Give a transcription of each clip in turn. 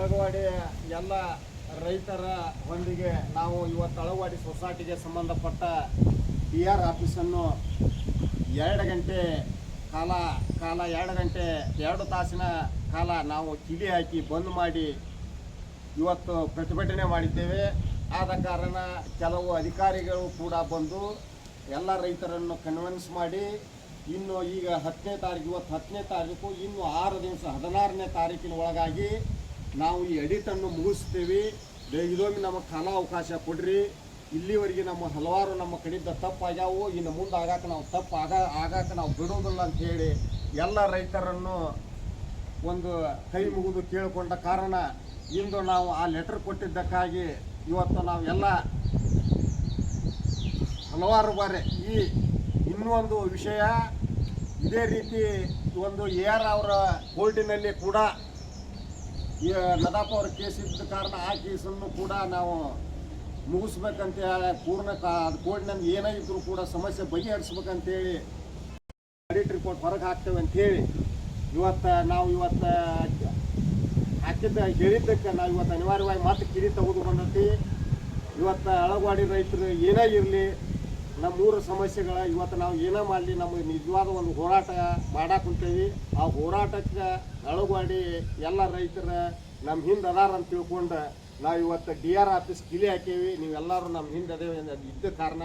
ಅಳಗವಾಡಿ ಎಲ್ಲ ರೈತರ ಹೊಂದಿಗೆ ನಾವು ಇವತ್ತು ಅಳಗವಾಡಿ ಸೊಸೈಟಿಗೆ ಸಂಬಂಧಪಟ್ಟ PR ಆಫೀಸನ್ನು 2 ಗಂಟೆ ಕಾಲ 2 ತಾಸಿನ ಕಾಲ ನಾವು ಕಿಲಿ ಹಾಕಿ ಬಂದ್ ಮಾಡಿ ಇವತ್ತು ಪ್ರತಿಭಟನೆ ಮಾಡಿದ್ದೇವೆ. ಆದ ಕಾರಣ ಕೆಲವು ಅಧಿಕಾರಿಗಳು ಕೂಡ ಬಂದು ಎಲ್ಲ ರೈತರನ್ನು ಕನ್ವಿನ್ಸ್ ಮಾಡಿ ಇನ್ನು ಈಗ 10ನೇ ತಾರೀಕು, ಇವತ್ತು 10ನೇ ತಾರೀಕು, ಇನ್ನು 6 ದಿವಸ 16ನೇ ತಾರೀಕಿನ ಒಳಗಾಗಿ ನಾವು ಈ ಎಡಿಟನ್ನು ಮುಗಿಸ್ತೇವೆ. ಇದೊಮ್ಮೆ ನಮಗೆ ಕಾಲಾವಕಾಶ ಕೊಡ್ರಿ. ಇಲ್ಲಿವರೆಗೆ ನಮ್ಮ ಹಲವಾರು ನಮ್ಮ ಕಡೆಯಿಂದ ತಪ್ಪಾಗ್ಯಾವು, ಇನ್ನು ಮುಂದೆ ಆಗಾಕ ನಾವು ಬಿಡೋದಿಲ್ಲ ಅಂಥೇಳಿ ಎಲ್ಲ ರೈತರನ್ನು ಒಂದು ಕೈ ಮುಗಿದು ಕೇಳಿಕೊಂಡ ಕಾರಣ ಇಂದು ನಾವು ಆ ಲೆಟರ್ ಕೊಟ್ಟಿದ್ದಕ್ಕಾಗಿ ಇವತ್ತು ನಾವು ಎಲ್ಲ ಹಲವಾರು ಬಾರಿ ಇನ್ನೂ ಒಂದು ವಿಷಯ, ಇದೇ ರೀತಿ ಒಂದು AR ಅವರ ಕೋರ್ಟಿನಲ್ಲಿ ಕೂಡ ನದಾಪ್ ಅವರ ಕೇಸ್ ಇದ್ದ ಕಾರಣ ಆ ಕೇಸನ್ನು ಕೂಡ ನಾವು ಮುಗಿಸ್ಬೇಕಂತ ಪೂರ್ಣ ಕೋರ್ಟ್ನಲ್ಲಿ ಏನೇ ಇದ್ದರೂ ಕೂಡ ಸಮಸ್ಯೆ ಬಗೆಹರಿಸ್ಬೇಕಂತೇಳಿ ಆಡಿಟ್ ರಿಪೋರ್ಟ್ ಹೊರಗೆ ಹಾಕ್ತೇವೆ ಅಂಥೇಳಿ ನಾವು ಹೇಳಿದ್ದಕ್ಕೆ ನಾವು ಇವತ್ತು ಅನಿವಾರ್ಯವಾಗಿ ಮತ್ತೆ ಕಿಡಿ ತೆಗೆದು ಬಂದೈತಿ. ಇವತ್ತು ಅಳಗವಾಡಿ ರೈತರು ಏನೇ ಇರಲಿ, ನಮ್ಮೂರ ಸಮಸ್ಯೆಗಳ ಇವತ್ತು ನಾವು ಏನೇ ಮಾಡಲಿ ನಮಗೆ ನಿಜವಾದ ಒಂದು ಹೋರಾಟ ಮಾಡಾಕುಂತೇವಿ. ಆ ಹೋರಾಟಕ್ಕೆ ಅಳಗವಾಡಿ ಎಲ್ಲ ರೈತರ ನಮ್ಮ ಹಿಂದೆ ಅದಾರ ಅಂತ ತಿಳ್ಕೊಂಡು ನಾವು ಇವತ್ತು DR ಆಫೀಸ್ ಕಿಲಿ ಹಾಕೇವಿ. ನೀವೆಲ್ಲರೂ ನಮ್ಮ ಹಿಂದೆ ಅದೇವಿ ಇದ್ದ ಕಾರಣ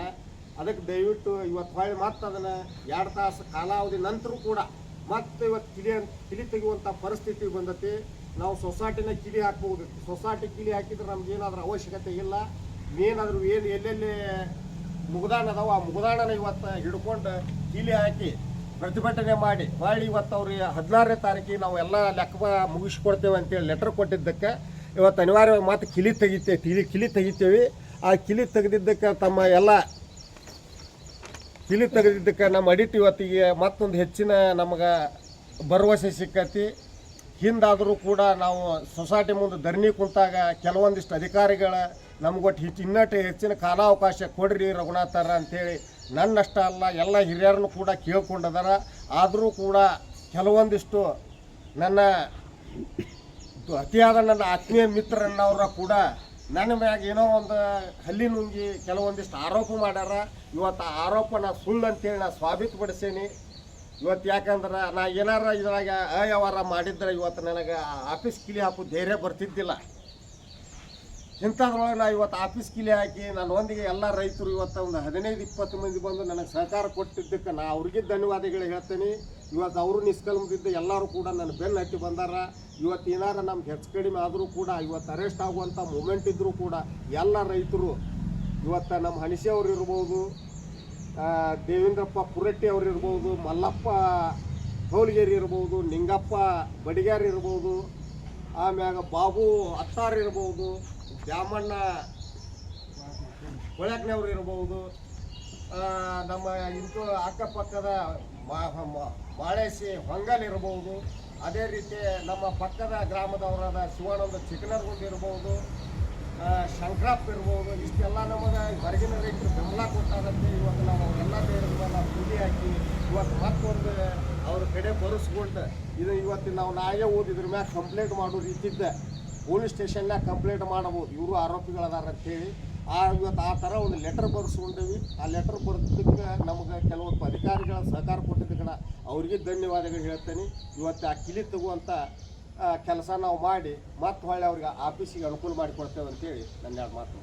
ಅದಕ್ಕೆ ದಯವಿಟ್ಟು ಇವತ್ತು ಹೊಳ್ಳಿ ಮತ್ತೆ ಅದನ್ನು 2 ತಾಸು ಕಾಲಾವಧಿ ನಂತರ ಕೂಡ ಮತ್ತೆ ಇವತ್ತು ಕಿಲಿ ತೆಗೆಯುವಂಥ ಪರಿಸ್ಥಿತಿ ಬಂದತಿ. ನಾವು ಸೊಸೈಟಿನ ಕಿಲಿ ಹಾಕ್ಬೋದು. ಸೊಸೈಟಿ ಕಿಲಿ ಹಾಕಿದ್ರೆ ನಮ್ಗೆ ಏನಾದರೂ ಅವಶ್ಯಕತೆ ಇಲ್ಲ. ಏನಾದರೂ ಎಲ್ಲೆಲ್ಲಿ ಮುಗ್ದಾಣ ಅದಾವ ಆ ಮುಗ್ದಾಣನ ಇವತ್ತು ಹಿಡ್ಕೊಂಡು ಕಿಲಿ ಹಾಕಿ ಪ್ರತಿಭಟನೆ ಮಾಡಿ ಹೊಳ್ಳಿ ಇವತ್ತು ಅವ್ರಿಗೆ 16ನೇ ತಾರೀಕಿಗೆ ನಾವು ಎಲ್ಲ ಲೆಕ್ಕ ಮುಗಿಸ್ಕೊಡ್ತೇವೆ ಅಂತೇಳಿ ಲೆಟರ್ ಕೊಟ್ಟಿದ್ದಕ್ಕೆ ಇವತ್ತು ಅನಿವಾರ್ಯವಾಗಿ ಮತ್ತೆ ಕಿಲಿ ತೆಗಿತೇವೆ. ಆ ಕಿಲಿ ತೆಗೆದಿದ್ದಕ್ಕೆ ನಮ್ಮ ಅಡಿಟ್ ಇವತ್ತಿಗೆ ಮತ್ತೊಂದು ಹೆಚ್ಚಿನ ನಮಗೆ ಭರವಸೆ ಸಿಕ್ಕತಿ. ಹಿಂದಾದರೂ ಕೂಡ ನಾವು ಸೊಸೈಟಿ ಮುಂದೆ ಧರಣಿ ಕುಂತಾಗ ಕೆಲವೊಂದಿಷ್ಟು ಅಧಿಕಾರಿಗಳ ನಮಗೊಟ್ಟು ಇನ್ನಟ್ಟು ಹೆಚ್ಚಿನ ಕಾಲಾವಕಾಶ ಕೊಡ್ರಿ ರಘುನಾಥರ ಅಂಥೇಳಿ ನನ್ನಷ್ಟ ಅಲ್ಲ ಎಲ್ಲ ಹಿರಿಯರನ್ನು ಕೂಡ ಕೇಳ್ಕೊಂಡದಾರ. ಆದರೂ ಕೂಡ ಕೆಲವೊಂದಿಷ್ಟು ನನ್ನ ಅತಿಯಾದ ನನ್ನ ಆತ್ಮೀಯ ಮಿತ್ರರನ್ನವರ ಕೂಡ ನನ್ನ ಮ್ಯಾಗ ಏನೋ ಒಂದು ಹಲ್ಲಿ ನುಂಗಿ ಕೆಲವೊಂದಿಷ್ಟು ಆರೋಪ ಮಾಡ್ಯಾರ. ಇವತ್ತು ಆ ಆರೋಪ ನಾ ಸುಳ್ಳು ಅಂತೇಳಿ ನಾ ಸಾಬೀತುಪಡಿಸೇನಿ. ಇವತ್ತು ಯಾಕಂದ್ರೆ ನಾ ಏನಾರ ಇದ್ರಾಗ ಅವ್ಯವಹಾರ ಮಾಡಿದ್ರೆ ಇವತ್ತು ನನಗೆ ಆಫೀಸ್ ಕಿಲಿ ಹಾಕೋ ಧೈರ್ಯ ಬರ್ತಿದ್ದಿಲ್ಲ. ಇಂಥದ್ರೊಳಗೆ ನಾ ಇವತ್ತು ಆಫೀಸ್ ಕಿಲಿ ಹಾಕಿ ನನ್ನೊಂದಿಗೆ ಎಲ್ಲ ರೈತರು ಇವತ್ತು ಒಂದು 15-20 ಮಂದಿ ಬಂದು ನನಗೆ ಸಹಕಾರ ಕೊಟ್ಟಿದ್ದಕ್ಕೆ ನಾ ಅವ್ರಿಗೆ ಧನ್ಯವಾದಗಳು ಹೇಳ್ತೇನೆ. ಇವತ್ತು ಅವರು ನಿಷ್ಕಲ್ಮದಿಂದ ಎಲ್ಲರೂ ಕೂಡ ನನ್ನ ಬೆನ್ನು ಹತ್ತಿ ಬಂದಾರ. ಇವತ್ತು ಏನಾರ ನಮ್ಗೆ ಹೆಚ್ಚು ಕಡಿಮೆ ಆದರೂ ಕೂಡ ಇವತ್ತು ಅರೆಸ್ಟ್ ಆಗುವಂಥ ಮೂಮೆಂಟ್ ಇದ್ದರೂ ಕೂಡ ಎಲ್ಲ ರೈತರು ಇವತ್ತು ನಮ್ಮ ಹನಿಸಿ ಅವ್ರು ಇರ್ಬೋದು, ದೇವೇಂದ್ರಪ್ಪ ಪುರಟ್ಟಿ ಅವ್ರು ಇರ್ಬೋದು, ಮಲ್ಲಪ್ಪ ಹೌಲ್ಗೇರಿ ಇರ್ಬೋದು, ನಿಂಗಪ್ಪ ಬಡಿಗಾರ್ ಇರ್ಬೋದು, ಆಮ್ಯಾಗ ಬಾಬು ಅತ್ತಾರ್ ಇರ್ಬೋದು, ದ್ಯಾಮಣ್ಣ ಕೊಳಕ್ನವ್ರು ಇರ್ಬೋದು, ನಮ್ಮ ಇಂಟು ಅಕ್ಕಪಕ್ಕದ ಬಾಳೆಸಿ ಹೊಂಗಲ್ ಇರ್ಬೋದು, ಅದೇ ರೀತಿ ನಮ್ಮ ಪಕ್ಕದ ಗ್ರಾಮದವರಾದ ಶಿವಾನಂದ ಚಿಕ್ಕನರ್ಗುಂಡ್ ಇರ್ಬೋದು, ಶಂಕರಪ್ಪ ಇರ್ಬೋದು. ಇಷ್ಟೆಲ್ಲ ನಮಗೆ ಹೊರಗಿನ ರೈತರು ಬೆಂಬಲ ಕೊಟ್ಟಾರಂತೆ ಇವತ್ತು ನಾವು ಎಲ್ಲ ಬೇರೆಲ್ಲ ಕೂಲಿ ಹಾಕಿ ಇವತ್ತು ಮತ್ತೊಂದು ಅವ್ರ ಕಡೆ ಬರೆಸ್ಕೊಂಡು ಇವತ್ತು ನಾವು ನಾವೇ ಓದಿದ್ರ ಮ್ಯಾಗ ಕಂಪ್ಲೇಂಟ್ ಮಾಡೋ ರೀತಿದ್ದ ಪೊಲೀಸ್ ಸ್ಟೇಷನ್ನಾಗ ಕಂಪ್ಲೇಂಟ್ ಮಾಡಬಹುದು, ಇವರು ಆರೋಪಿಗಳದಾರ ಅಂತೇಳಿ. ಇವತ್ತು ಆ ಥರ ಒಂದು ಲೆಟರ್ ಬರೆಸ್ಕೊಂಡೀವಿ. ಆ ಲೆಟರ್ ಬರೆದಿದ್ದಕ್ಕೆ ನಮಗೆ ಕೆಲವೊಂದು ಅಧಿಕಾರಿಗಳ ಸಹಕಾರ ಕೊಟ್ಟಿದ್ದಕ್ಕೆ ಅವ್ರಿಗೆ ಧನ್ಯವಾದಗಳು ಹೇಳ್ತೇನೆ. ಇವತ್ತು ಆ ಕಿಲಿ ತಗುವಂಥ ಕೆಲಸ ನಾವು ಮಾಡಿ ಮತ್ತೆ ಹೊಳ್ಳಿ ಅವ್ರಿಗೆ ಆಫೀಸಿಗೆ ಅನುಕೂಲ ಮಾಡಿಕೊಡ್ತೇವೆ ಅಂತೇಳಿ ನನ್ನ 2 ಮಾತು